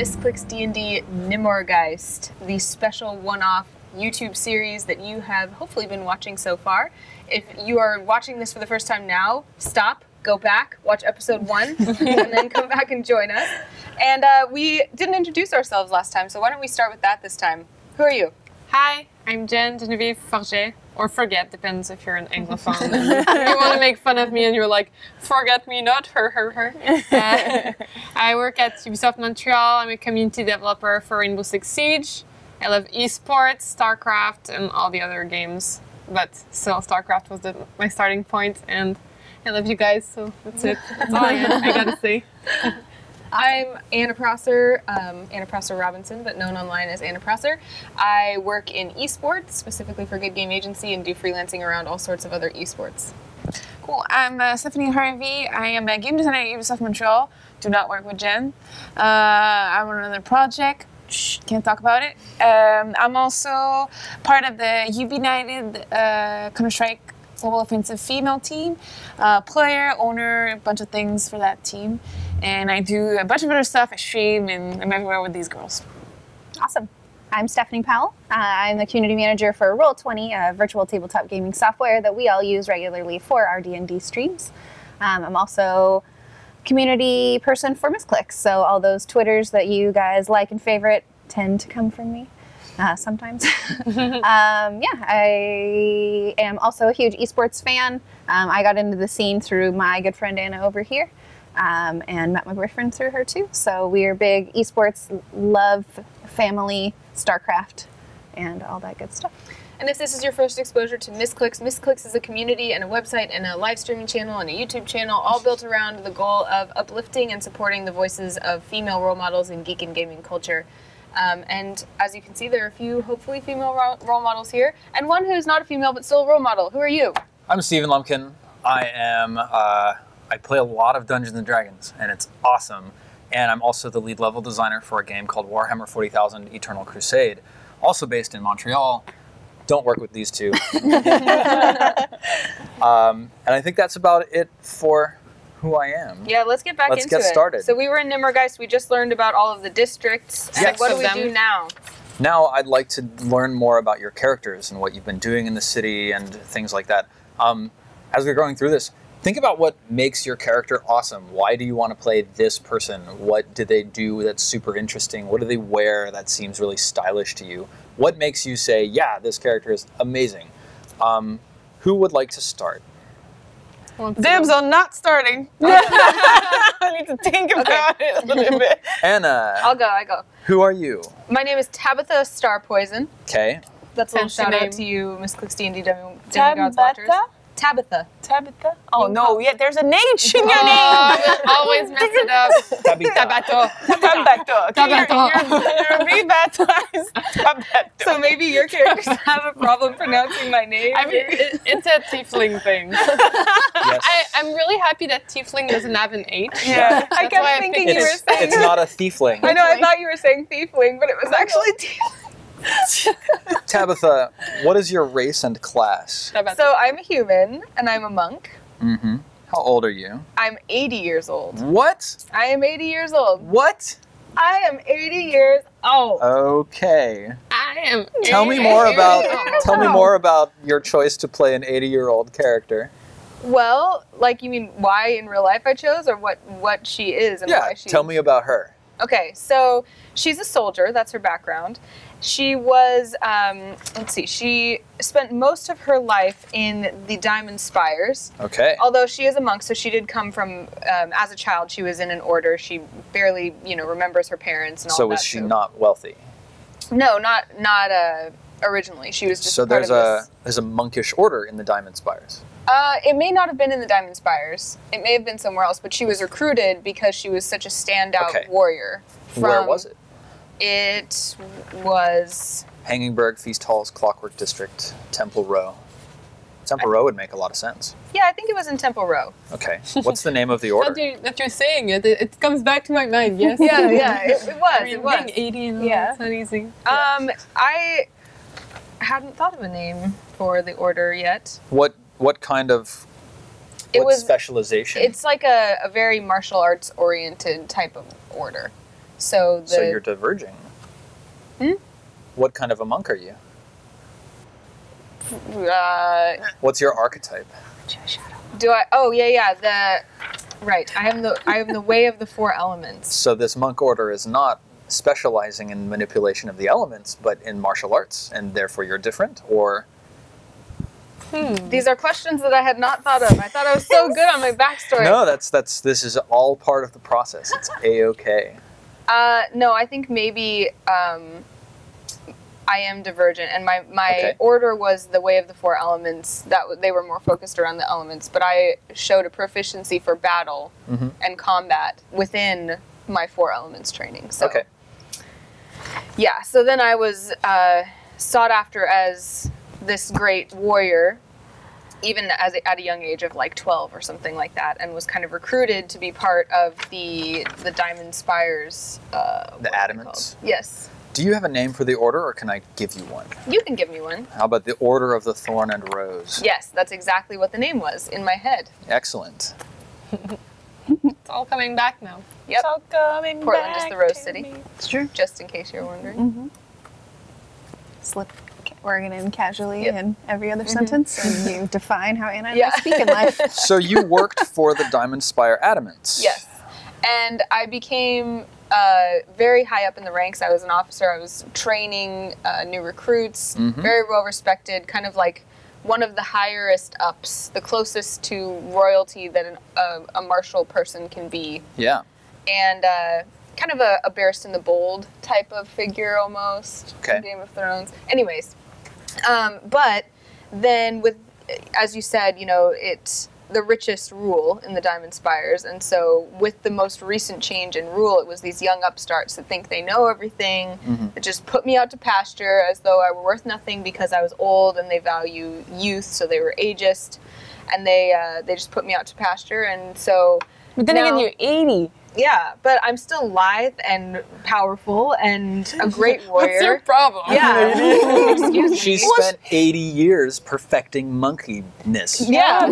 Misscliks D&D Nimmorgeist, the special one-off YouTube series that you have hopefully been watching so far. If you are watching this for the first time now, stop, go back, watch episode 1, and then come back and join us. And we didn't introduce ourselves last time, so why don't we start with that this time? Who are you? Hi, I'm Jen Genevieve Forget, or Forget, depends if you're an Anglophone. And you want to make fun of me and you're like, forget me not, her. I work at Ubisoft Montreal. I'm a community developer for Rainbow Six Siege. I love esports, StarCraft, and all the other games. But still, StarCraft was my starting point, and I love you guys, so that's it. That's all I gotta say. I'm Anna Prosser, Anna Prosser Robinson, but known online as Anna Prosser. I work in esports, specifically for Good Game Agency, and do freelancing around all sorts of other esports. Cool. I'm Stephanie Harvey. I am a game designer at Ubisoft Montreal. Do not work with Jen. I'm on another project. Shh, can't talk about it. I'm also part of the United Counter-Strike Global Offensive female team. Player, owner, a bunch of things for that team. And I do a bunch of other stuff. I stream, and I'm everywhere with these girls. Awesome. I'm Stephanie Powell. I'm the community manager for Roll20, a virtual tabletop gaming software that we all use regularly for our D&D streams. I'm also community person for Misscliks, so all those Twitters that you guys like and favorite tend to come from me sometimes. I am also a huge esports fan. I got into the scene through my good friend Anna over here. And met my boyfriend through her too. So we are big esports, love, family, StarCraft, and all that good stuff. And if this is your first exposure to Misscliks, Misscliks is a community and a website and a live streaming channel and a YouTube channel, all built around the goal of uplifting and supporting the voices of female role models in geek and gaming culture. And as you can see, there are a few, hopefully, female role models here, and one who's not a female but still a role model. Who are you? I'm Stephen Lumpkin. I play a lot of Dungeons & Dragons, and it's awesome. And I'm also the lead level designer for a game called Warhammer 40,000 Eternal Crusade, also based in Montreal. Don't work with these two. And I think that's about it for who I am. Yeah, let's get back into it. Let's get started. So we were in Nimmorgeist. We just learned about all of the districts. And yes. what do we do now? Now I'd like to learn more about your characters and what you've been doing in the city and things like that. As we're going through this, think about what makes your character awesome. Why do you want to play this person? What do they do that's super interesting? What do they wear that seems really stylish to you? What makes you say, yeah, this character is amazing? Who would like to start? Dibs on not starting. I need to think about it a little bit. Anna. I go. Who are you? My name is Tabitha Star Poison. Okay. That's a little Fancy shout out name. to you, Misscliks D&D Demigods watchers. Tabitha. Tabitha? Oh no, yeah, there's an H in your name. Always mess it up. Tabitha. You're rebaptized. Tabitha. So maybe your characters have a problem pronouncing my name. I mean, it's a tiefling thing. Yes. I'm really happy that tiefling doesn't have an H. Yeah. I That's why kept thinking you were It's saying... not a thiefling. I know, I thought you were saying thiefling, but it was actually tiefling. Tabitha, what is your race and class? So I'm a human, and I'm a monk. Mm-hmm. How old are you? I'm 80 years old. What? I am 80 years old. What? I am 80 years old. Okay. I am. Tell me more about your choice to play an 80-year-old character. Well, like, you mean why in real life I chose, or what she is and why she... Tell me about her. Okay, so she's a soldier. That's her background. She was, she spent most of her life in the Diamond Spires. Okay. Although she is a monk, so she did come from, as a child, she was in an order. She barely, remembers her parents and all that. So was she not wealthy? No, not originally. She was just so part of there's a monkish order in the Diamond Spires. It may not have been in the Diamond Spires. It may have been somewhere else, but she was recruited because she was such a standout warrior. Where was it? It was... Hangingberg, Feast Halls, Clockwork District, Temple Row. Temple Row would make a lot of sense. Yeah, I think it was in Temple Row. Okay. What's the name of the order? That you're saying it. It comes back to my mind, yes. Yeah, it was. I mean, it was. being 80 and all, Yeah. it's not easy. I hadn't thought of a name for the order yet. What kind of... What specialization? It's like a very martial arts oriented type of order. So you're diverging. What kind of a monk are you? What's your archetype? Do I? Oh yeah. Right. I am the way of the 4 elements. So this monk order is not specializing in manipulation of the elements, but in martial arts, and therefore you're different, or? These are questions that I had not thought of. I thought I was so good on my backstory. No, this is all part of the process. It's A-okay. No, I think maybe I am divergent, and my Okay. order was the way of the 4 elements. They were more focused around the elements, but I showed a proficiency for battle and combat within my 4 elements training. So. Okay. Yeah, so then I was sought after as this great warrior, even at a young age of like 12 or something like that, and was kind of recruited to be part of the Diamond Spires. The Adamants? Yes. Do you have a name for the order, or can I give you one? You can give me one. How about the Order of the Thorn and Rose? Yes, that's exactly what the name was in my head. Excellent. It's all coming back now. Yep. It's all coming Portland back is the Rose to City. me. It's true. Just in case you're wondering. Slip Oregon in casually Yep. in every other sentence, and you define how Anna and Yeah. I speak in life. So you worked for the Diamond Spire Adamants. Yes. And I became very high up in the ranks. I was an officer. I was training new recruits, very well respected, kind of like one of the highest ups, the closest to royalty that a martial person can be. Yeah. And kind of a Barristan the Bold type of figure almost Okay. in Game of Thrones. Anyways, but then with, as you said, it's the richest rule in the Diamond Spires, and so with the most recent change in rule, it was these young upstarts that think they know everything, that just put me out to pasture as though I were worth nothing because I was old, and they value youth, so they were ageist, and they just put me out to pasture, and so. But then now- again, you're 80. Yeah, but I'm still lithe and powerful and a great warrior. What's your problem? Yeah. Excuse me. She spent 80 years perfecting monkeyness. Yeah.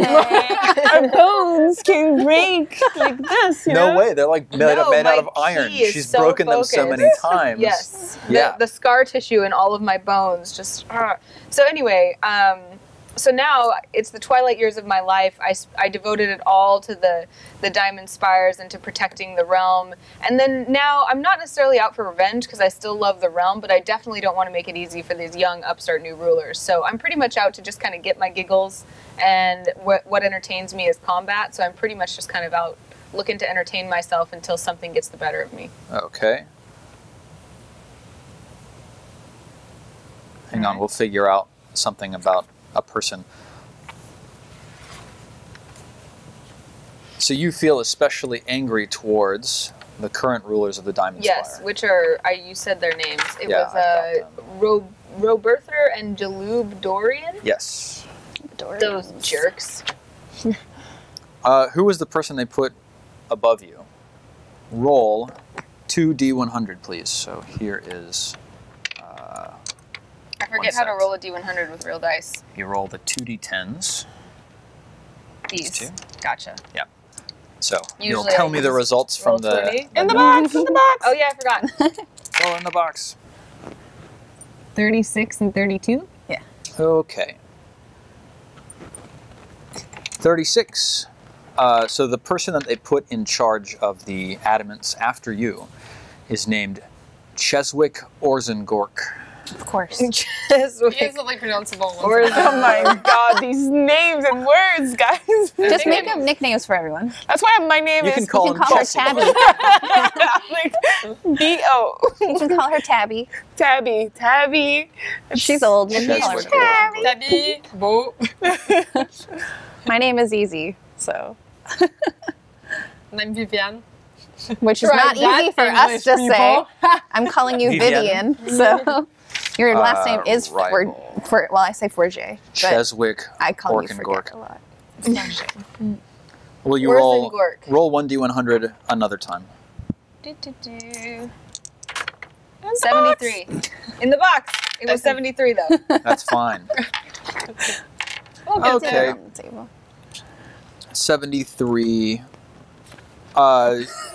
Our bones can break like this, you know? No way. They're like made out my of iron. ki is She's so broken them so many focused. times. Yes. Yeah. The scar tissue in all of my bones just. So anyway, so now it's the twilight years of my life. I devoted it all to the Diamond Spires and to protecting the realm. And then now I'm not necessarily out for revenge because I still love the realm, but I definitely don't want to make it easy for these young upstart new rulers. So I'm pretty much out to just kind of get my giggles, and what entertains me is combat. So I'm pretty much just kind of out looking to entertain myself until something gets the better of me. Okay. Hang on, we'll figure out something about a person. So you feel especially angry towards the current rulers of the Diamond Yes, Spire. which are, you said their names. It Yeah, was Roberther and Jalub Dorian. Yes. Those jerks. Who was the person they put above you? Roll 2d100, please. So here is... I forget how to roll a D100 with real dice. You roll the 2d10s. These. two. Gotcha. Yeah. So you'll Usually tell I me the just results roll from the... 20. In the box, in the box. Oh yeah, I forgot. Roll in the box. 36 and 32? Okay. 36. So the person that they put in charge of the Adamants after you is named Cheswick Orzengork. Of course. Easily pronounceable. Or is Oh my god, these names and words, guys. Just make up nicknames for everyone. That's why my name You is can call You him can call her Chelsea. Tabby. like B-O. You can call her Tabby. Tabby. She's old. You can call her Cheswick Tabby. Orzengork. Tabby, Bo. My name is easy, so And I'm Vivienne. which is Try not that, easy for English us to say. people. I'm calling you Vivienne. Vivienne, so your last name is rival. well, I say Forget, but Cheswick I call you Forget Orzengork. a lot. Will you roll Orzengork. 1d100 another time? 73. In the box. It was 73 though. That's fine. Okay. On the table. 73.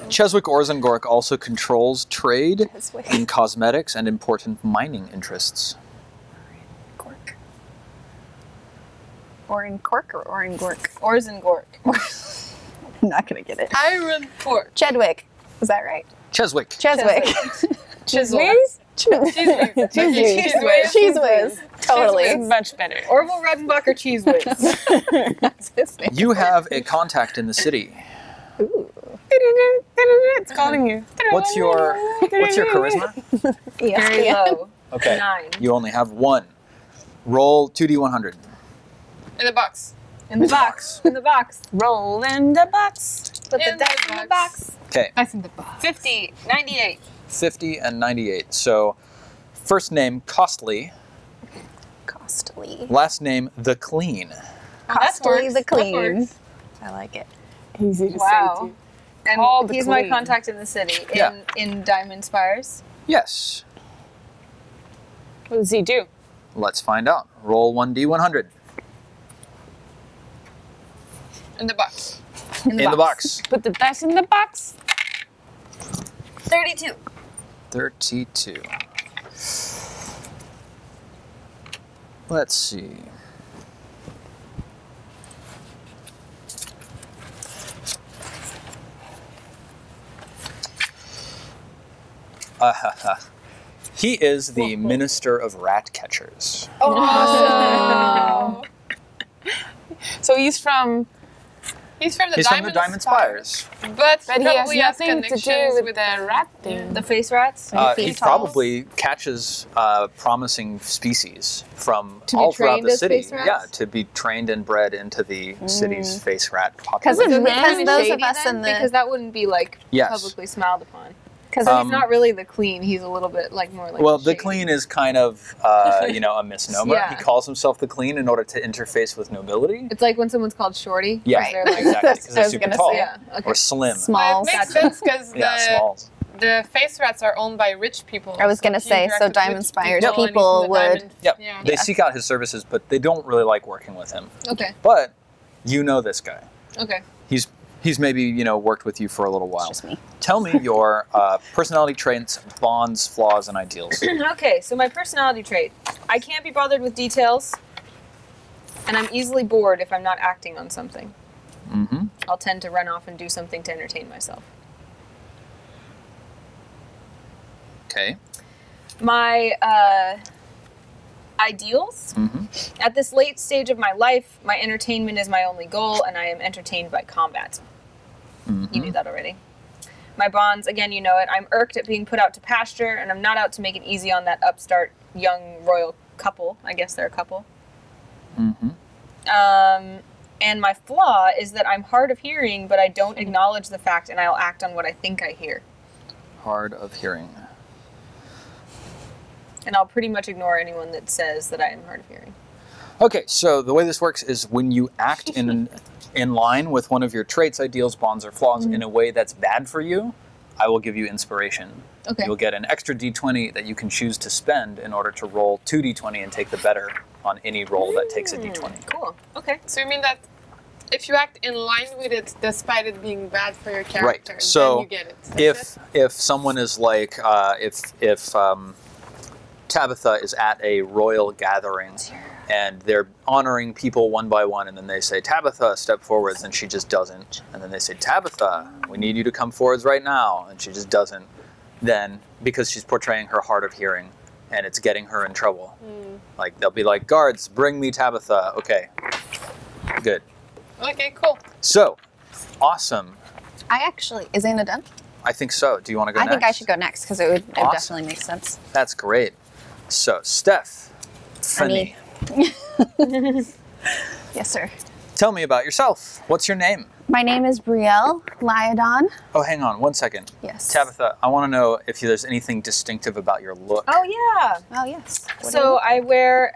Cheswick Orzengork also controls trade Cheswick. in cosmetics and important mining interests. Gork. Orin Cork or Orin Gork? Orzengork. I'm not gonna get it. Iron pork. Chedwick. Was that right? Cheswick. Cheswick. Cheeseways? Cheese whiz. Totally. Much better. Orville Redenbacher Cheese Whiz. That's his name. You have a contact in the city. Ooh. It's calling you. What's your charisma? Very Yeah. low. Okay. 9. You only have 1. Roll 2d100. In the box. In the box. In the box. Roll in the box. Put the In the dice in the box. box. Okay. That's in the box. 50, 98. 50 and 98. So, first name Costly, Costly. last name The Clean. Costly the That clean. works. I like it. Easy to Wow. say too. And Called the he's my Queen. contact in the city Yeah. in Diamond Spires. Yes. What does he do? Let's find out. Roll 1d100. In the box. In the box. Put the dice in the box. 32. 32. Let's see. He is the Minister of Rat Catchers. Oh. So he's from. He's from the He's from the Diamond Spires. But But he has probably has nothing to do connections with with a rat thing. The face rats? He probably catches promising species from To be all throughout trained the as city. face rats? Yeah, to be trained and bred into the city's face rat Because population. those of us in Because the that wouldn't be like Yes. publicly smiled upon. because So he's not really the clean. He's a little bit like more like Well, the the shady. clean is kind of, a misnomer. Yeah. He calls himself the clean in order to interface with nobility. It's like when someone's called shorty. Yeah, Right. They're like, exactly. That's Because what I they're was super gonna tall. say. Yeah. Okay. Or slim. small. It makes sense because Yeah, smalls. the face rats are owned by rich people. I was gonna if you say, interact so with Diamond rich Spires and he's people in the would- diamond- Yep. Yeah. They seek out his services, but they don't really like working with him. Okay. But you know this guy. Okay. He's maybe, worked with you for a little while. It's just me. Tell me your personality traits, bonds, flaws, and ideals. Okay, so my personality trait. I can't be bothered with details, and I'm easily bored if I'm not acting on something. Mm-hmm. I'll tend to run off and do something to entertain myself. Okay. My ideals. Mm-hmm. At this late stage of my life, my entertainment is my only goal, and I am entertained by combat. You knew that already. My bonds, again, you know it. I'm irked at being put out to pasture, and I'm not out to make it easy on that upstart young royal couple. I guess they're a couple. Mm-hmm. And my flaw is that I'm hard of hearing, but I don't acknowledge the fact, and I'll act on what I think I hear. Hard of hearing. And I'll pretty much ignore anyone that says that I am hard of hearing. Okay, so the way this works is when you act in line with one of your traits, ideals, bonds, or flaws in a way that's bad for you, I will give you inspiration. Okay. You'll get an extra d20 that you can choose to spend in order to roll 2d20 and take the better on any roll that takes a d20. Cool. Okay. So you mean that if you act in line with it, despite it being bad for your character, Right. So then you get it. if someone is like if Tabitha is at a royal gathering and they're honoring people one by one, and then they say, Tabitha, step forwards, and she just doesn't. And then they say, Tabitha, we need you to come forwards right now, and she just doesn't. Then, because she's portraying her hard of hearing, and it's getting her in trouble. Like, they'll be like, guards, bring me Tabitha. Okay, good. Okay, cool. So, awesome. I actually, is Anna done? I think so. Do you want to go I next? think I should go next because it would Awesome. definitely make sense. That's great. So, Steph, Funny. Yes, sir. tell me about yourself. What's your name? My name is Brielle Lyodon. Oh, hang on 1 second. Yes. Tabitha, I want to know if there's anything distinctive about your look. Oh, yeah. Oh, yes. What do So I wear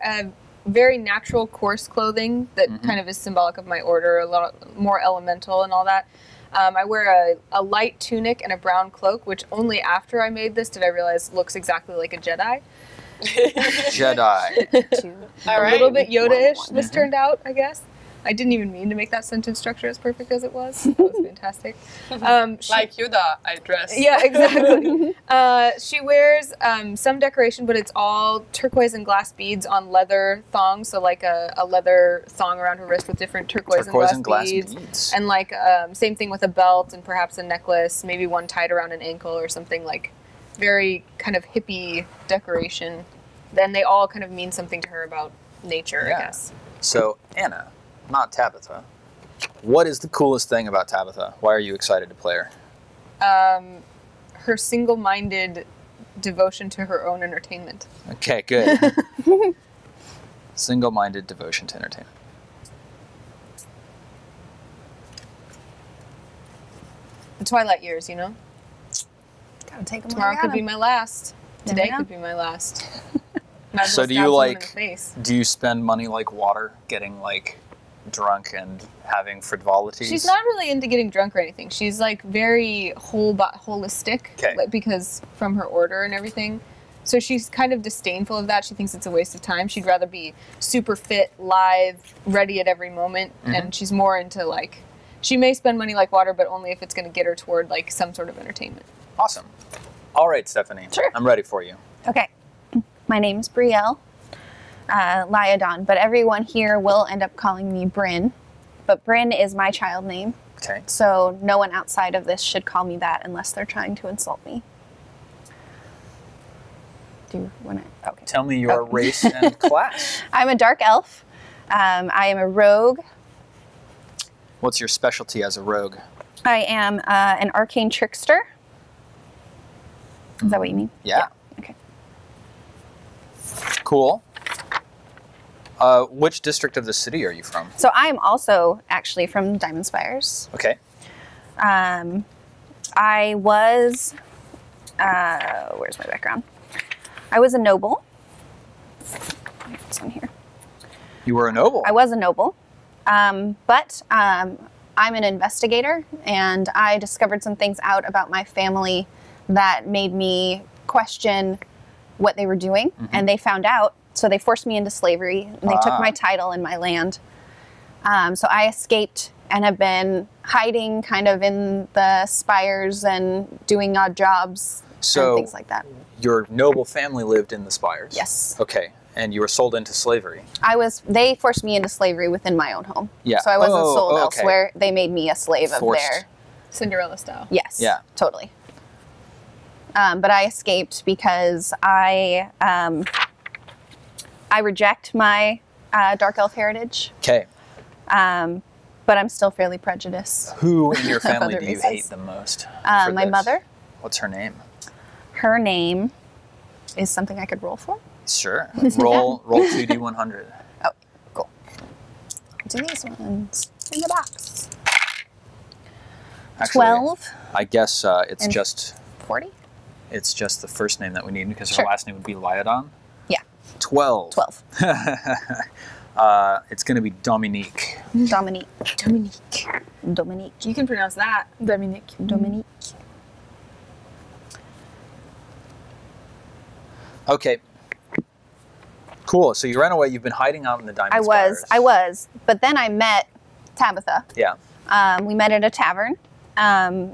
very natural, coarse clothing that kind of is symbolic of my order, a lot more elemental and all that. I wear a light tunic and a brown cloak, which only after I made this did I realize looks exactly like a Jedi. Jedi. you- All A right. little bit Yoda-ish, this turned out, I guess. I didn't even mean to make that sentence structure as perfect as it was. That was fantastic. Like Yoda, I dress. Yeah, exactly. She wears some decoration, but it's all turquoise and glass beads on leather thongs. So like a leather thong around her wrist with different turquoise and glass beads. And like same thing with a belt and perhaps a necklace, maybe one tied around an ankle or something, like very kind of hippie decoration. Then they all kind of mean something to her about nature, I guess. So Anna, not Tabitha. What is the coolest thing about Tabitha? Why are you excited to play her? Her single-minded devotion to her own entertainment. Okay, good. Single-minded devotion to entertainment. The twilight years, you know? Gotta take them. Tomorrow could be my last. Today could be my last. Might as So well do stab you someone in like, the face. do you spend money like water, getting like drunk and having frivolities? She's not really into getting drunk or anything. She's like very holistic, like, because from her order and everything. So she's kind of disdainful of that. She thinks it's a waste of time. She'd rather be super fit, live, ready at every moment. And she's more into like, she may spend money like water, but only if it's going to get her toward like some sort of entertainment. Awesome. All right, Stephanie. Sure. I'm ready for you. Okay. My name's Brielle, Lyodon, but everyone here will end up calling me Bryn. But Bryn is my child name. Okay. So no one outside of this should call me that unless they're trying to insult me. Do you want to? Okay. Tell me your race and class. I'm a dark elf. I am a rogue. What's your specialty as a rogue? I am an arcane trickster. Is that what you mean? Yeah. Okay. Cool. Which district of the city are you from? So I'm also actually from Diamond Spires. Okay. I was, where's my background? I was a noble. It's on here. You were a noble. I was a noble, but I'm an investigator, and I discovered some things out about my family that made me question what they were doing, and they found out, so they forced me into slavery, and they took my title and my land. So I escaped and have been hiding kind of in the spires and doing odd jobs and things like that. Your noble family lived in the spires? Yes. Okay. And you were sold into slavery? They forced me into slavery within my own home. Yeah. So I wasn't sold elsewhere. They made me a slave of their... Cinderella style. Yes. Yeah. Totally. But I escaped because I reject my dark elf heritage. Okay. But I'm still fairly prejudiced. Who in your family other do you races. hate the most? My mother. What's her name? Her name is something I could roll for. Sure. Roll 2d100. Oh, cool. Do these ones in the box. Actually, 12. I guess it's just 40. It's just the first name that we need because Sure. her last name would be Lyodon. Yeah. 12. 12. It's going to be Dominique. Dominique. You can pronounce that. Dominique. Okay. Cool. So you ran away. You've been hiding out in the Diamond Spires. I was. But then I met Tabitha. Yeah. We met at a tavern.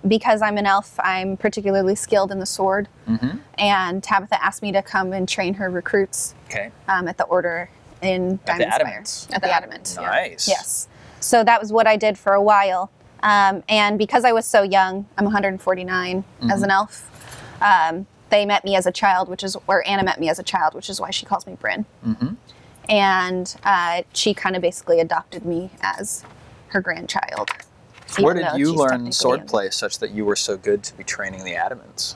Because I'm an elf, I'm particularly skilled in the sword. And Tabitha asked me to come and train her recruits at the order in Diamond Spire. At the Adamant. Nice. Yes. So that was what I did for a while. And because I was so young, I'm 149 as an elf, they met me as a child, or Anna met me as a child, which is why she calls me Bryn. And she kind of basically adopted me as her grandchild. Where did you learn swordplay such that you were so good to be training the Adamants?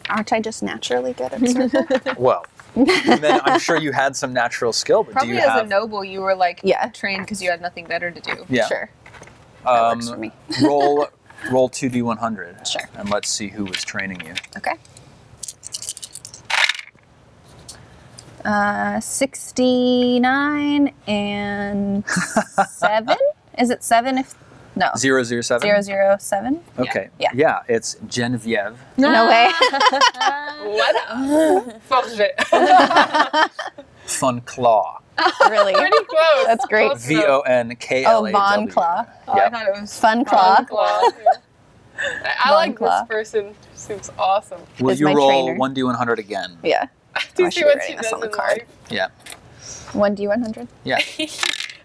Aren't I just naturally good at swordplay? Well, and then I'm sure you had some natural skill, but Probably do you as a noble, you were like Yeah. trained because you had nothing better to do. Yeah. Sure. That works for me. roll 2d100. Sure. And let's see who was training you. Okay. 69 and 7? Is it 7 if... No. 007? 007? Okay. Yeah. It's Genevieve. No way. What? Forget. Fun Claw. Really? Pretty close. That's great. Close VONKLAW. Oh, Von Claw. Oh, I thought it was Fun Claw. Claw. I like Claw. this person. She seems awesome. Will Is you my roll trainer. 1d100 again? Yeah. Do I you see should what be she writing this does on the in card. life? Yeah. 1d100. Yeah.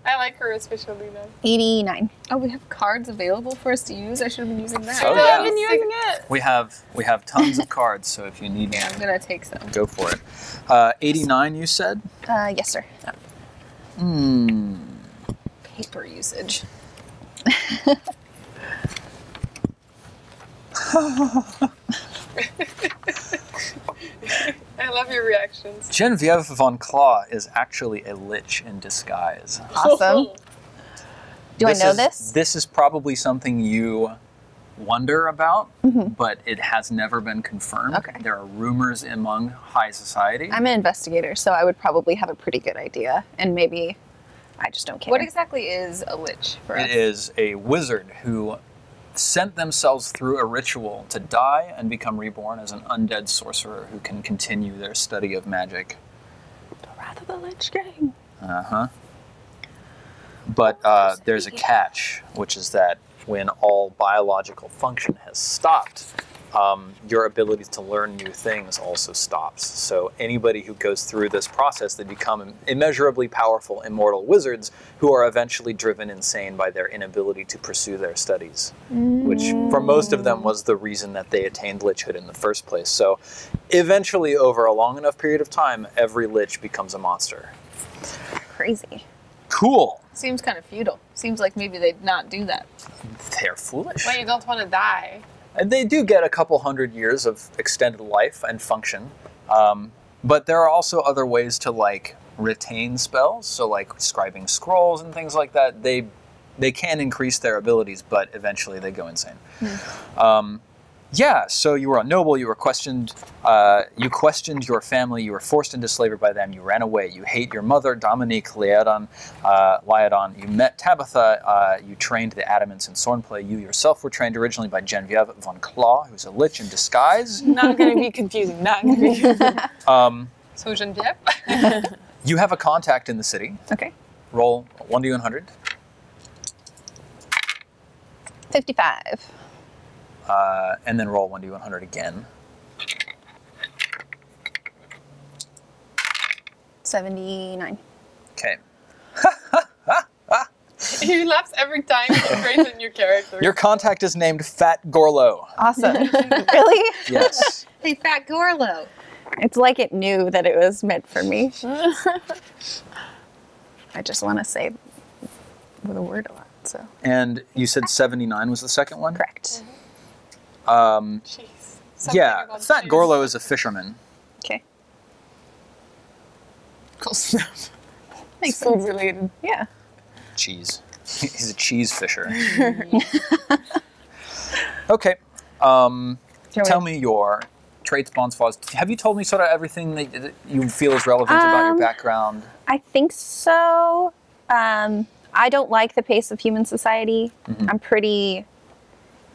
I like her especially now. 89. Oh, we have cards available for us to use. I should have been using that. Oh, I've yeah. been using it. We have tons of cards, so if you need Yeah, I'm one, gonna take some. go for it. 89, you said? Yes, sir. Paper usage. I love your reactions. Genevieve von Claw is actually a lich in disguise. Awesome. Do I know this? This is probably something you wonder about, but it has never been confirmed. Okay. There are rumors among high society. I'm an investigator, so I would probably have a pretty good idea, and maybe I just don't care. What exactly is a lich for us? It is a wizard who sent themselves through a ritual to die and become reborn as an undead sorcerer who can continue their study of magic. The Wrath of the Lich King. Uh-huh. But there's a catch, which is that when all biological function has stopped, your ability to learn new things also stops. So anybody who goes through this process, they become immeasurably powerful immortal wizards who are eventually driven insane by their inability to pursue their studies, which for most of them was the reason that they attained lichhood in the first place. So eventually, over a long enough period of time, every lich becomes a monster. Crazy. Cool. Seems kind of futile. Seems like maybe they'd not do that. They're foolish. Well, you don't want to die. And they do get a couple hundred years of extended life and function. But there are also other ways to like retain spells. So like scribing scrolls and things like that. They can increase their abilities, but eventually they go insane. Yeah, so you were a noble, you were questioned, you questioned your family, you were forced into slavery by them, you ran away, you hate your mother, Dominique Liadon, you met Tabitha, you trained the adamants in swordplay, you yourself were trained originally by Genevieve von Claw, who's a lich in disguise. Not going to be confusing. Not going to be confusing. So Genevieve? You have a contact in the city. Okay. Roll 1d100. 55. And then roll 1d100 again. 79. Okay. He laughs every time you create a new character. Your contact is named Fat Gorlo. Awesome. Really? Yes. Hey, Fat Gorlo. It's like it knew that it was meant for me. I just want to say the word a lot, so. And you said 79 was the second one? Correct. Jeez. Something Yeah, about Fat cheese. Gorlo is a fisherman. Okay. Close enough. Makes Food sense. related. Yeah. Cheese. He's a cheese fisher. Okay. Tell me your traits, bonds, flaws. Have you told me sort of everything that you feel is relevant about your background? I think so. I don't like the pace of human society. I'm pretty,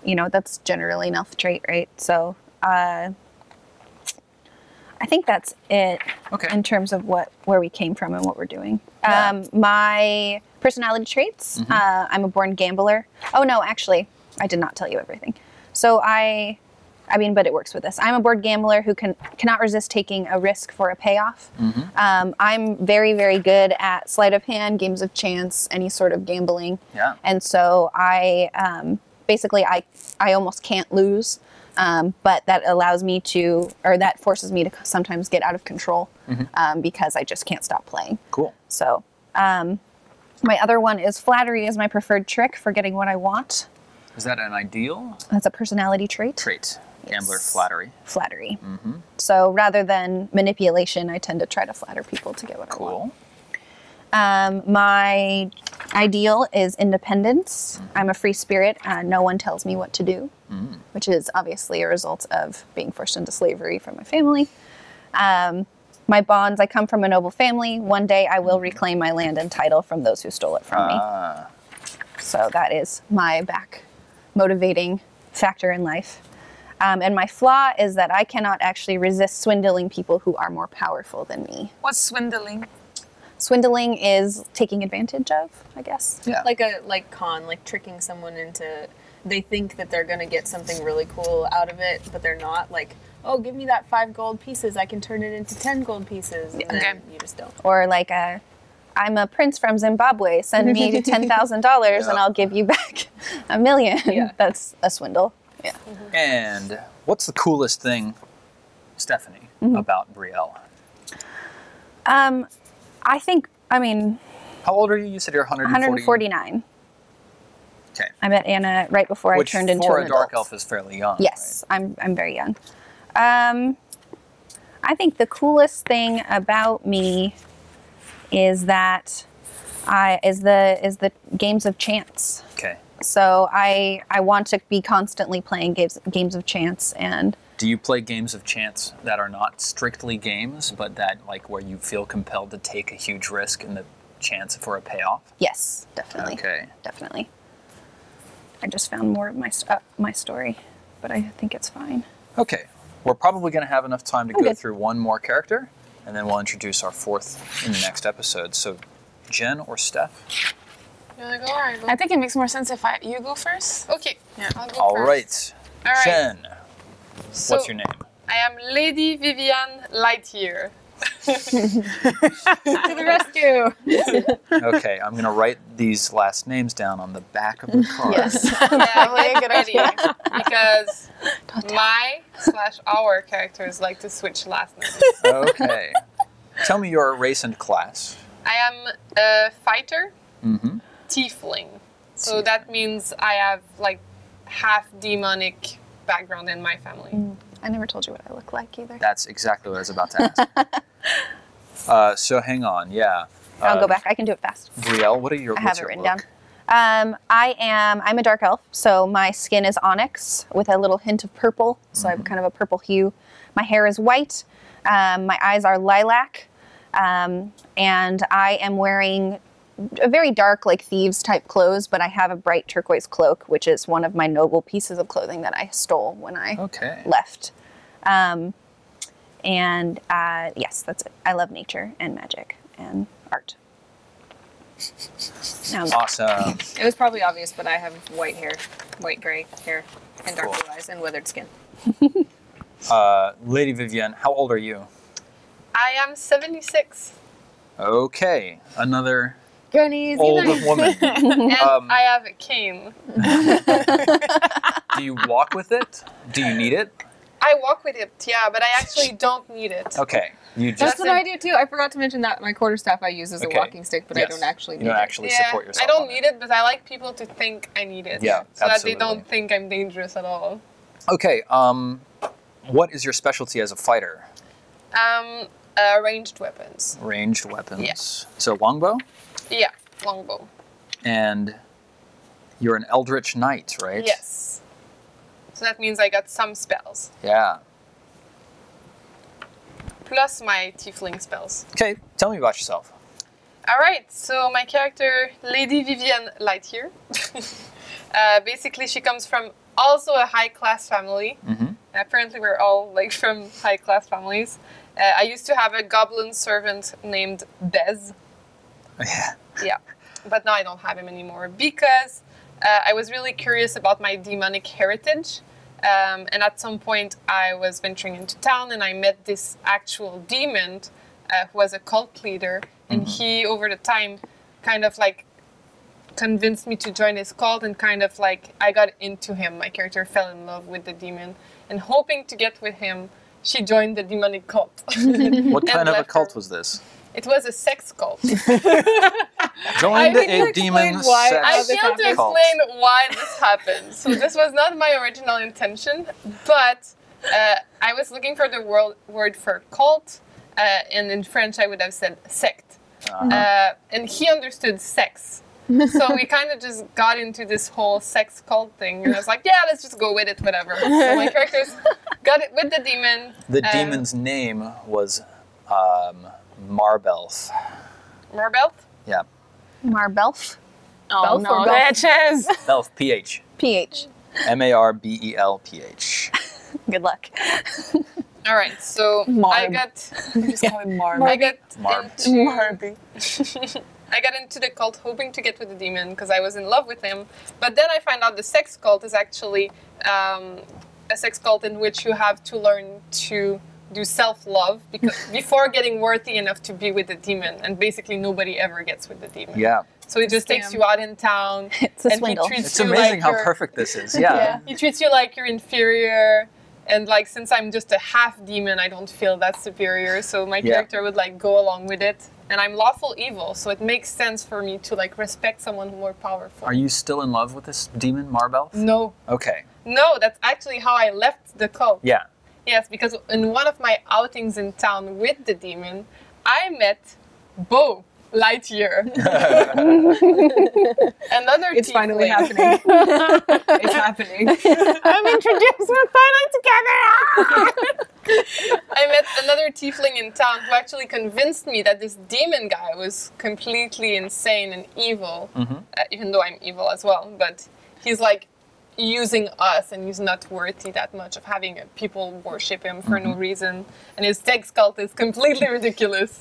that's generally an elf trait, right? So I think that's it Okay. in terms of where we came from and what we're doing. Yeah. My personality traits, I'm a born gambler. Oh, no, actually, I did not tell you everything. So but it works with this. I'm a board gambler who cannot resist taking a risk for a payoff. I'm very, very good at sleight of hand, games of chance, any sort of gambling. Yeah. And so I almost can't lose, but that allows me that forces me to sometimes get out of control because I just can't stop playing. Cool. So my other one is flattery is my preferred trick for getting what I want. Is that an ideal That's a personality trait. trait? Gambler Yes. flattery. Flattery. So rather than manipulation, I tend to try to flatter people to get what I want. Cool. My ideal is independence. I'm a free spirit. No one tells me what to do, which is obviously a result of being forced into slavery from my family. My bonds, I come from a noble family. One day I will reclaim my land and title from those who stole it from me. So that is my back motivating factor in life. And my flaw is that I cannot actually resist swindling people who are more powerful than me. What's swindling? Swindling is taking advantage of, I guess. Yeah. Like tricking someone into, they think that they're gonna get something really cool out of it, but they're not. Like, oh, give me that 5 gold pieces, I can turn it into 10 gold pieces, and then you just don't. Or like I'm a prince from Zimbabwe, send me $10,000 and I'll give you back $1 million. Yeah. That's a swindle. Yeah. And what's the coolest thing, Stephanie, about Brielle? I mean, How old are you? You said you're 149. Okay. I met Anna right before Which I turned into for an a dark adult. elf is fairly young. Yes, I'm very young. I think the coolest thing about me is that is the games of chance. Right? Okay. So I want to be constantly playing games of chance, and Do you play games of chance that are not strictly games, but that like where you feel compelled to take a huge risk in the chance for a payoff? yes, definitely. Okay. Definitely. I just found more of my story, but I think it's fine. Okay. We're probably going to have enough time to I'm go good. through one more character, and then we'll introduce our fourth in the next episode. So, Jen or Steph? You wanna go or I go? I think it makes more sense if you go first. Okay, I'll go All first. right. All right. Jen, So, what's your name? I am Lady Vivienne Lightyear. To the rescue! Okay, I'm going to write these last names down on the back of the card. Yeah, get ready. Because our characters like to switch last names. Okay. Tell me your race and class. I am a fighter, Mm-hmm. tiefling. So that means I have like half demonic background in my family. I never told you what I look like either. That's exactly what I was about to ask. So hang on, yeah. I'll go back. I can do it fast. Brielle, what are your? I what's have it your written look? down. I'm a dark elf, so my skin is onyx with a little hint of purple, so I have kind of a purple hue. My hair is white. My eyes are lilac, and I am wearing a very dark, like thieves type clothes, but I have a bright turquoise cloak, which is one of my noble pieces of clothing that I stole when I Okay. left. Yes, that's it. I love nature and magic and art. Now I'm back. Awesome. It was probably obvious, but I have white hair, white gray hair, and dark Cool. blue eyes and weathered skin. Lady Vivienne, how old are you? I am 76. Okay, another Grannies, old woman. And I have a cane. Do you walk with it? Do you need it? I walk with it, yeah, but I actually don't need it. Okay, you just That's what I do too. I forgot to mention that my quarterstaff I use as Okay. a walking stick, but I Yes. don't actually you need don't it. actually Yeah, support yourself. I don't on need it, but I like people to think I need it. Yeah, so absolutely. that they don't think I'm dangerous at all. Okay, what is your specialty as a fighter? Ranged weapons. Ranged weapons. Yeah. So longbow, Yeah, longbow. and you're an eldritch knight, right? Yes. So that means I got some spells. Yeah. Plus my tiefling spells. Okay, tell me about yourself. Alright, so my character, Lady Vivienne Lightyear. Basically, she comes from also a high-class family. Mm-hmm. Apparently, we're all like from high-class families. I used to have a goblin servant named Bez. Yeah. Yeah, but now I don't have him anymore because I was really curious about my demonic heritage. And at some point, I was venturing into town and I met this actual demon who was a cult leader. And he, over the time, kind of like convinced me to join his cult and kind of like I got into him. My character fell in love with the demon. And hoping to get with him, she joined the demonic cult. What kind of a left cult her. was this? It was a sex cult. Joined need to a explain demon why sex I this failed to cult. explain why this happened. So this was not my original intention, but I was looking for the word for cult, and in French I would have said sect. And he understood sex. So we kind of just got into this whole sex cult thing. And I was like, yeah, let's just go with it, whatever. So my characters got it with the demon. The demon's name was Marbelf. Marbelt? Yeah. Marbelf. Oh, Belf no, or no. Bitches! Belf, PH. PH. Marbelph. Good luck. All right, so I Marb. got Just call him Marb. I got Marb. into Harvey. I got into the cult hoping to get with the demon because I was in love with him. But then I found out the sex cult is actually a sex cult in which you have to learn to do self-love because before getting worthy enough to be with the demon. And basically nobody ever gets with the demon. Yeah. So he just takes you out in town. It's a and swindle. He treats It's you amazing like how you're- perfect this is. Yeah. He treats you like you're inferior. And like since I'm just a half demon, I don't feel that superior. So my character would like go along with it. And I'm lawful evil, so it makes sense for me to like respect someone more powerful. Are you still in love with this demon, Marbelf? No. Okay. No, that's actually how I left the cult. Yeah. Yes, because in one of my outings in town with the demon, I met Bo Lightyear. Another It's finally tiefling. happening. It's happening. I'm introduced. We're finally together. I met another tiefling in town who actually convinced me that this demon guy was completely insane and evil, even though I'm evil as well. But he's like using us, and he's not worthy that much of having people worship him for no reason. And his sex cult is completely ridiculous.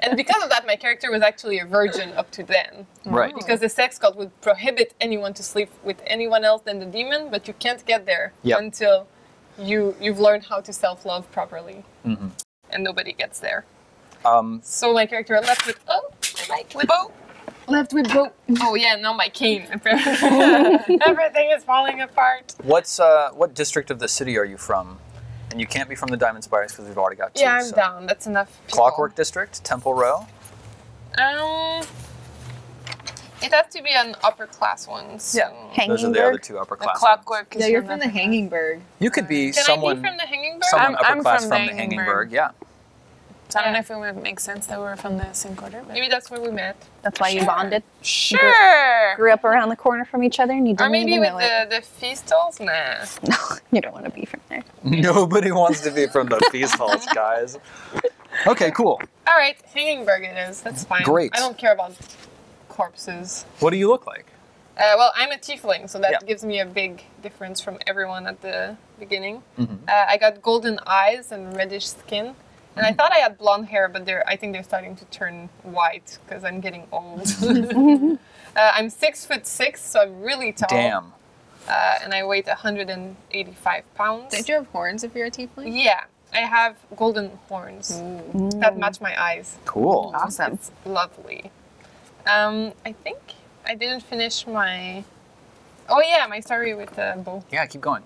And because of that, my character was actually a virgin up to then. Right. Because the sex cult would prohibit anyone to sleep with anyone else than the demon, but you can't get there Yep. until you've learned how to self-love properly. And nobody gets there. So my character left with Bo. Left with Bo. Oh yeah, now my cane. Everything is falling apart. What district of the city are you from? And you can't be from the Diamond Spires because we've already got two. Yeah, I'm so. down. That's enough. People. Clockwork District, Temple Row. It has to be an upper class one. So. Yeah. Those are the other Hangingberg. two upper The class. clockwork is Yeah, you're from the Hangingberg. You could be Can someone, I be from the Hangingberg? someone upper I'm class from from the the Hangingberg. Hangingberg. Yeah. So I don't know if it would make sense that we're from the same quarter. But Maybe that's where we met. That's why you bonded. sure. Grew up around the corner from each other and you Or didn't maybe even with know it. the feastals? Nah. No, you don't want to be from there. Nobody wants to be from the feast halls, guys. Okay, cool. All right, Hangingberg it is. That's fine. Great. I don't care about corpses. What do you look like? Well, I'm a tiefling, so that Yeah. gives me a big difference from everyone at the beginning. I got golden eyes and reddish skin. And I thought I had blonde hair, but I think they're starting to turn white because I'm getting old. I'm 6'6", so I'm really tall. Damn. And I weigh 185 pounds. Don't you have horns if you're a tiefling? Yeah, I have golden horns that match my eyes. Cool. Awesome. It's lovely. I think I didn't finish my... Oh yeah, my story with Bo. Yeah, keep going.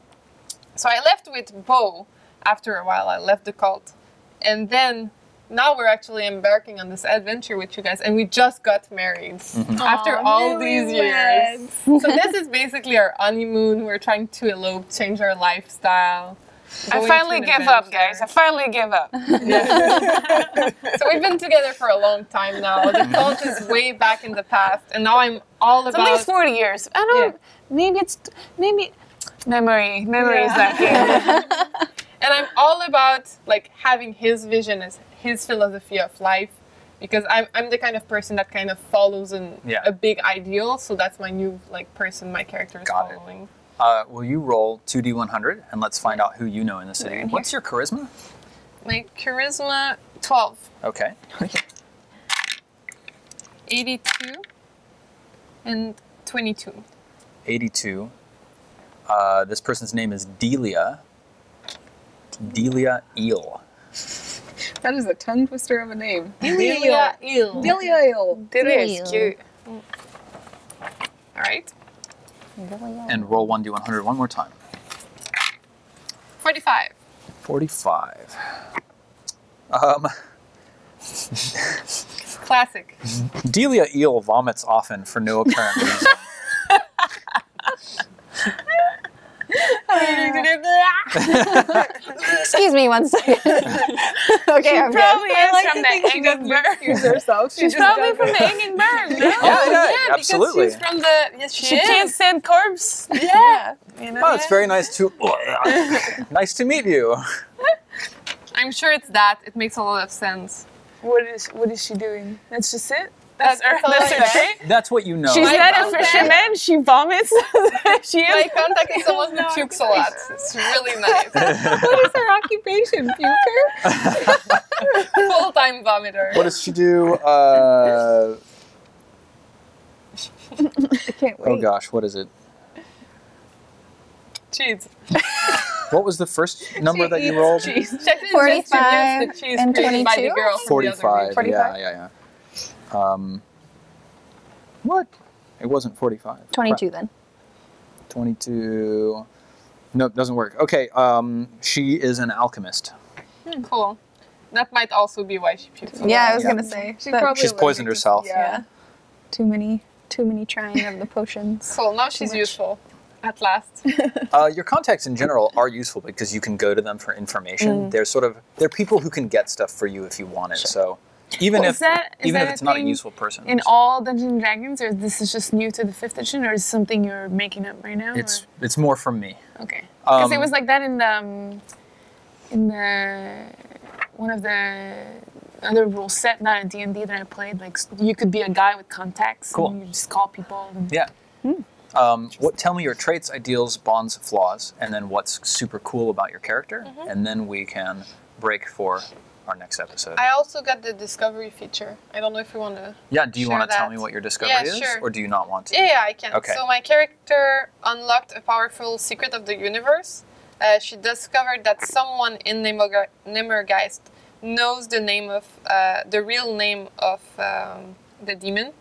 So I left with Bo after a while. I left the cult. And then now we're actually embarking on this adventure with you guys. And we just got married after all these years. So this is basically our honeymoon. We're trying to elope, change our lifestyle. I going finally to an give up, adventure. guys. I finally give up. So we've been together for a long time now. The cult is way back in the past. And now I'm all At about... least 40 years. I don't. Maybe memory. Memory is that good. And I'm all about like having his vision as his philosophy of life, because I'm the kind of person that kind of follows a big ideal. So that's my new like person my character is Got it. following. Will you roll 2d100 and let's find out who you know in the city. What's your charisma? My charisma 12, Okay. 82, and 22. 82. This person's name is Delia. Delia Eel. That is a tongue twister of a name. Delia Eel. Delia. It is cute. All right. And roll 1d100 one more time. 45. 45. Classic. Delia Eel vomits often for no apparent reason. Excuse me one second. Okay, I'm good. Probably is from the Hangingberg. herself. She's probably from the Hangingberg. No? Yeah, absolutely. Because she's from the... Yes, She can't stand corpse. Yeah. You know? Oh, it's very nice to nice to meet you. I'm sure it's that. It makes a lot of sense. What is she doing? That's just it? That's her trait. That's what you know. She's not a contact- fisherman. She vomits. She My is. contact is someone who pukes a lot. It's really nice. What is her occupation? Puker? Full-time vomiter. What does she do? I can't wait. Oh gosh, what is it? Cheese. What was the first number that you rolled? Cheese. 45 the cheese and created by the 22? girl from the other 45. region. 45? Yeah. What? It wasn't 45. 22 then. 22. Nope, doesn't work. Okay, she is an alchemist. Cool. That might also be why she pukes a lot. Yeah, I was Yeah. gonna say. She that- probably She's poisoned allergic herself. to- Yeah. Too many trying of the potions. Cool. Now she's much. useful. At last. Your contacts in general are useful because you can go to them for information. They're people who can get stuff for you if you want it. So even Well, if is that it's a not a thing useful person, in all Dungeons and Dragons, or this is just new to the 5th edition, or is it something you're making up right now? it's more from me. or? Okay. Because it Um, was like that in the one of the other rule set, not a D&D that I played. Like you could be a guy with contacts, Cool. and you just call people. And Yeah. Tell me your traits, ideals, bonds, flaws, and then what's super cool about your character, and then we can break for our next episode. I also got the discovery feature. I don't know if you want to. Yeah, do you share want to tell that. me what your discovery Yeah, is, sure. or do you not want to? Yeah, I can. Okay. So my character unlocked a powerful secret of the universe. She discovered that someone in Nimmorgeist knows the name of the real name of the demon,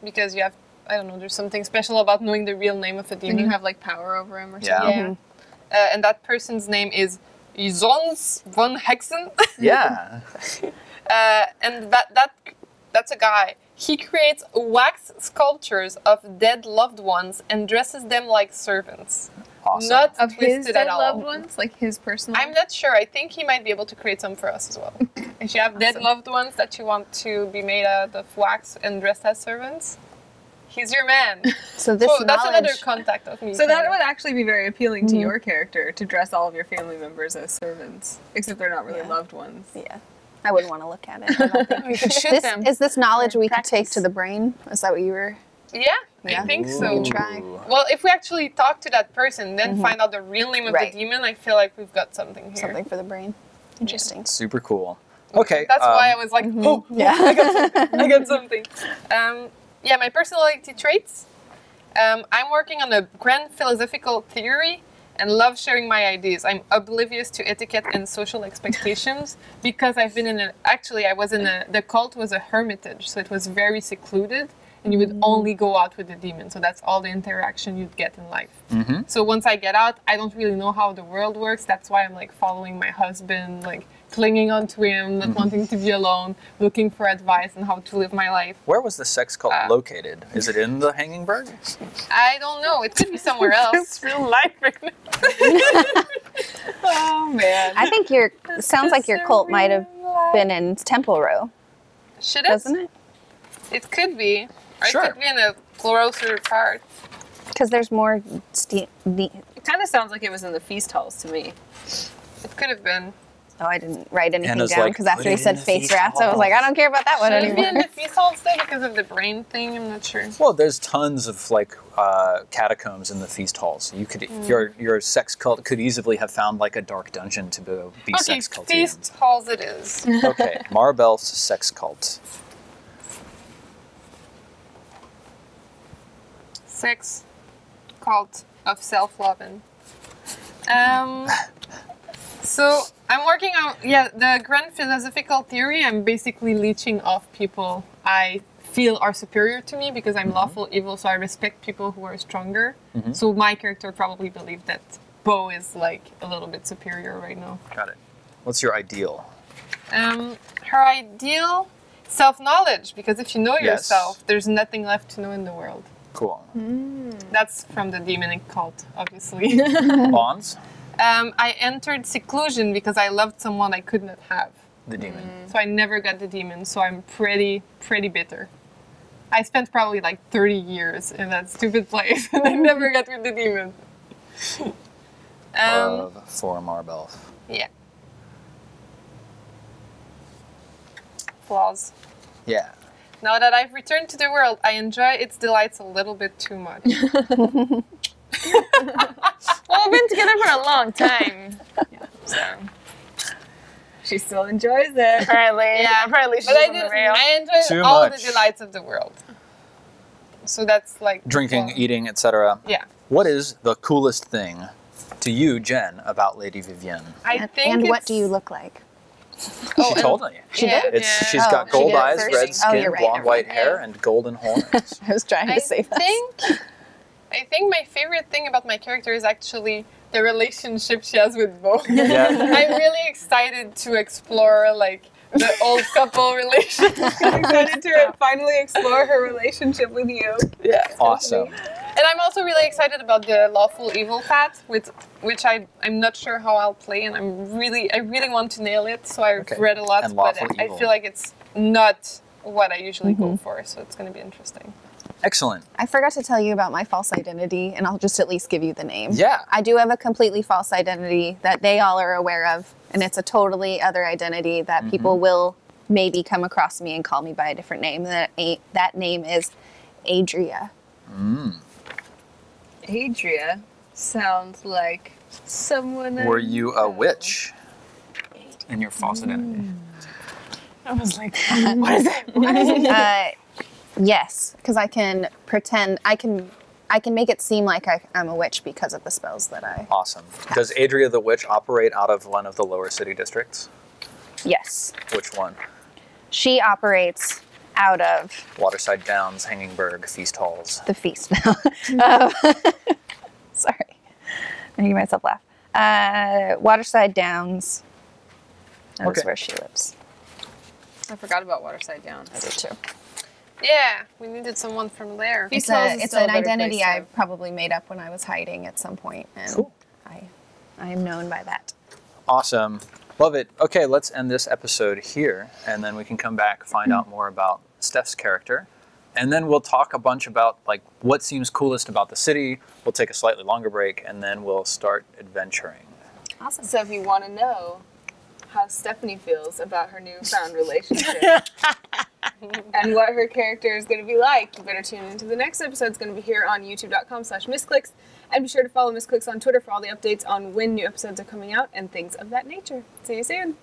because you have, I don't know, there's something special about knowing the real name of a demon. And you have like power over him or Yeah. something. Yeah. And that person's name is Izons von Hexen. Yeah. And that's a guy. He creates wax sculptures of dead loved ones and dresses them like servants. Awesome. Not Of his twisted dead at all. loved ones, like his personal. I'm not sure. I think he might be able to create some for us as well. If you have dead loved ones that you want to be made out of wax and dressed as servants, he's your man. So this So that's another knowledge. contact of me. So that kind of. would actually be very appealing to your character, to dress all of your family members as servants, except they're not really Yeah. loved ones. Yeah. I wouldn't want to look at it. I don't think. You could shoot This, them. is this knowledge we could take Practice. to the brain? Is that what you were? Yeah, Yeah. I think Ooh. so. Try. Well, if we actually talk to that person, then find out the real name of Right. the demon, I feel like we've got something here. Something for the brain. Interesting. Super cool. Okay. That's why I was like, oh, Yeah. I got something. Yeah, my personality traits. I'm working on a grand philosophical theory and love sharing my ideas. I'm oblivious to etiquette and social expectations because I've been I was in the cult was a hermitage, so it was very secluded and you would only go out with the demon. So that's all the interaction you'd get in life. So once I get out, I don't really know how the world works. That's why I'm like following my husband, like clinging onto him, not wanting to be alone, looking for advice on how to live my life. Where was the sex cult located? Is it in the Hanging Bird? I don't know. It could be somewhere else. It's real life. Oh man. I think your sounds like your cult might have been in Temple Row, Should it? doesn't it? It could be. Or Sure. it could be in a closer part. Because there's more It kind of sounds like it was in the feast halls to me. It could have been. Oh, I didn't write anything Anna's down like, because after "Put he it in said the face feast rats, I was like, I don't care about that one Should it be in anymore. the feast halls though because of the brain thing? I'm not sure. Well, there's tons of like catacombs in the feast halls. You could your sex cult could easily have found like a dark dungeon to be Okay, sex culty. feast halls it is. Okay, Marbel's sex cult. Sex cult of self-loving. So I'm working on the grand philosophical theory. I'm basically leeching off people I feel are superior to me because I'm lawful evil, so I respect people who are stronger. So my character probably believed that Bo is like a little bit superior right now. Got it. What's your ideal? Her ideal self-knowledge, because if you know Yes. yourself, there's nothing left to know in the world. Cool. That's from the demonic cult, obviously. Bonds? I entered seclusion because I loved someone I could not have. The demon. So I never got the demon, so I'm pretty bitter. I spent probably like 30 years in that stupid place and I never got with the demon. Love for Marbel. Yeah. Flaws. Yeah. Now that I've returned to the world, I enjoy its delights a little bit too much. Well, we've been together for a long time. So She still enjoys it. apparently she's But on the rail. I enjoy Too all much. the delights of the world. So that's like Drinking, well, eating, etc. Yeah. What is the coolest thing to you, Jen, about Lady Vivienne? I think And what it's- do you look like? Oh, She and- told me. She yeah, did? It's she's Oh, got she gold did it eyes, first? red Oh, skin, you're right, blonde never white mind. hair, and golden horns. I was trying to say that. I think my favorite thing about my character is actually the relationship she has with Bo. Yeah. I'm really excited to explore like the old couple relationship. I'm excited to finally explore her relationship with you. Yeah. Awesome. And I'm also really excited about the lawful evil path, which I'm not sure how I'll play, and I really want to nail it. So I've Okay. read a lot, And but lawful I evil. feel like it's not what I usually go for. So it's going to be interesting. Excellent. I forgot to tell you about my false identity, and I'll just at least give you the name. Yeah. I do have a completely false identity that they all are aware of, and it's a totally other identity that people will maybe come across me and call me by a different name. That name is Adria. Adria sounds like someone. Were you a witch in your false identity? I was like, what is it? Yes, because I can pretend. I can make it seem like I'm a witch because of the spells that I. Awesome. Does Adria the Witch operate out of one of the lower city districts? Yes, Which one? she operates out of Waterside Downs, Hangingburg, Feast Halls. the feast. Sorry, I'm making myself laugh. Waterside Downs. That is Okay. where she lives. I forgot about Waterside Downs. I do too. Yeah, we needed someone from there. Feast It's, Halls is it's still a an better identity place to I live. probably made up when I was hiding at some point, and Cool. I am known by that. Awesome. Love it. Okay, let's end this episode here, and then we can come back, find out more about Steph's character, and then we'll talk a bunch about like what seems coolest about the city. We'll take a slightly longer break, and then we'll start adventuring. Awesome. So if you want to know how Stephanie feels about her newfound relationship and what her character is going to be like, you better tune into the next episode. It's going to be here on youtube.com/Misscliks. And be sure to follow Misscliks on Twitter for all the updates on when new episodes are coming out and things of that nature. See you soon.